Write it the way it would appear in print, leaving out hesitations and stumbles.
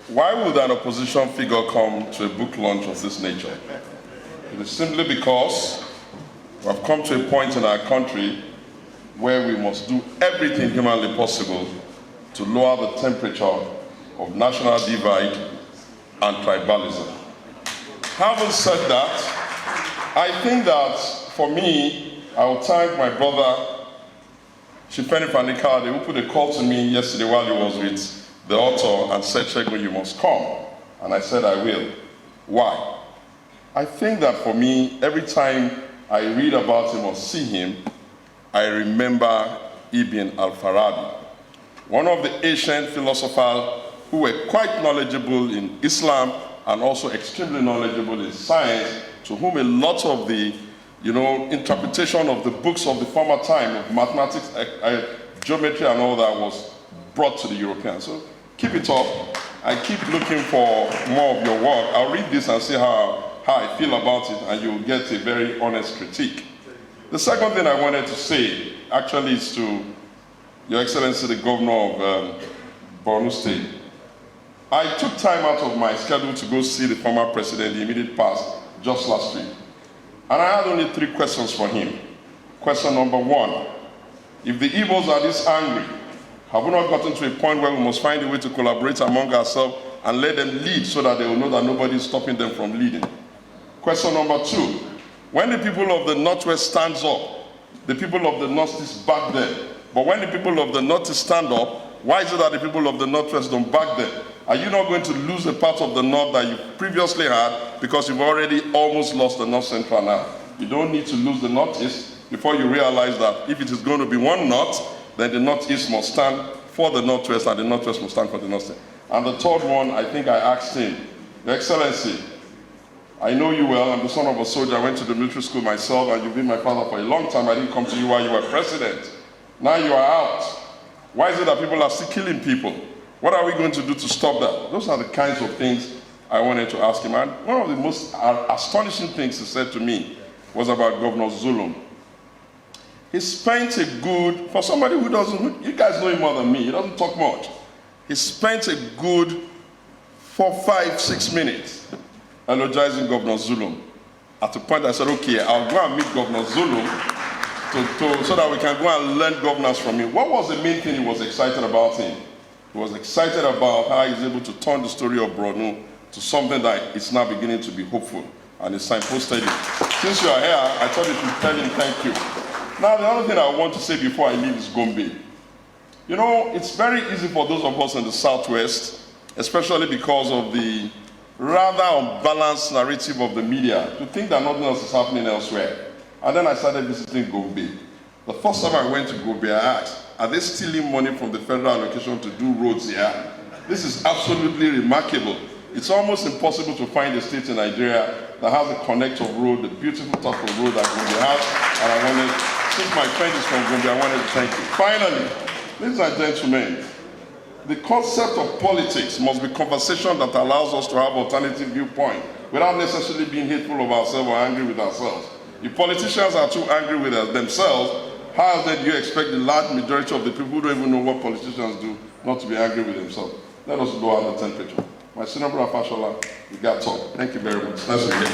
Why would an opposition figure come to a book launch of this nature? It is simply because we have come to a point in our country where we must do everything humanly possible to lower the temperature of national divide and tribalism. Having said that, I think that for me, I will thank my brother, Shifeni Fanikade, who put a call to me yesterday while he was with the author and said, Segun, you must come. And I said, I will. Why? I think that for me, every time I read about him or see him, I remember Ibn al-Farabi, one of the ancient philosophers who were quite knowledgeable in Islam and also extremely knowledgeable in science, to whom a lot of the interpretation of the books of the former time of mathematics, geometry and all that was brought to the Europeans. So keep it up. I keep looking for more of your work. I'll read this and see how I feel about it, and you'll get a very honest critique. The second thing I wanted to say actually is to Your Excellency, the Governor of Borno State. I took time out of my schedule to go see the former president, the immediate past, just last week. And I had only 3 questions for him. Question number 1, if the Igbos are this angry, have we not gotten to a point where we must find a way to collaborate among ourselves and let them lead so that they will know that nobody is stopping them from leading? Question number 2, when the people of the Northwest stands up, the people of the Northeast back them. But when the people of the Northeast stand up, why is it that the people of the Northwest don't back them? Are you not going to lose a part of the North that you previously had because you've already almost lost the North Central now? You don't need to lose the Northeast before you realize that if it is going to be one North, then the Northeast must stand for the Northwest and the Northwest must stand for the Northeast. And the third one, I think I asked him, Your Excellency, I know you well, I'm the son of a soldier, I went to the military school myself, and you've been my father for a long time. I didn't come to you while you were president. Now you are out. Why is it that people are still killing people? What are we going to do to stop that? Those are the kinds of things I wanted to ask him. And one of the most astonishing things he said to me was about Governor Zulum. He spent a good, for somebody who doesn't, you guys know him more than me, he doesn't talk much. He spent a good 4, 5, 6 minutes eulogizing Governor Zulum. At the point I said, okay, I'll go and meet Governor Zulum so that we can go and learn governance from him. What was the main thing he was excited about him? He was excited about how he's able to turn the story of Borno to something that is now beginning to be hopeful, and he signposted it. Since you are here, I thought you should tell him thank you. Now, the other thing I want to say before I leave is Gombe. You know, it's very easy for those of us in the Southwest, especially because of the rather unbalanced narrative of the media, to think that nothing else is happening elsewhere. And then I started visiting Gombe. The first time I went to Gombe, I asked, are they stealing money from the federal allocation to do roads here? This is absolutely remarkable. It's almost impossible to find a state in Nigeria that has a connector road, the beautiful type of road that Gombe has. And I wanted, since my friend is from Gombe, I wanted to thank you. Finally, ladies and gentlemen, the concept of politics must be conversation that allows us to have alternative viewpoint without necessarily being hateful of ourselves or angry with ourselves. If politicians are too angry with themselves, how then do you expect the large majority of the people who don't even know what politicians do not to be angry with themselves? Let us lower the temperature. My senior brother Fashola, we got talk. Thank you very much. Nice to meet you.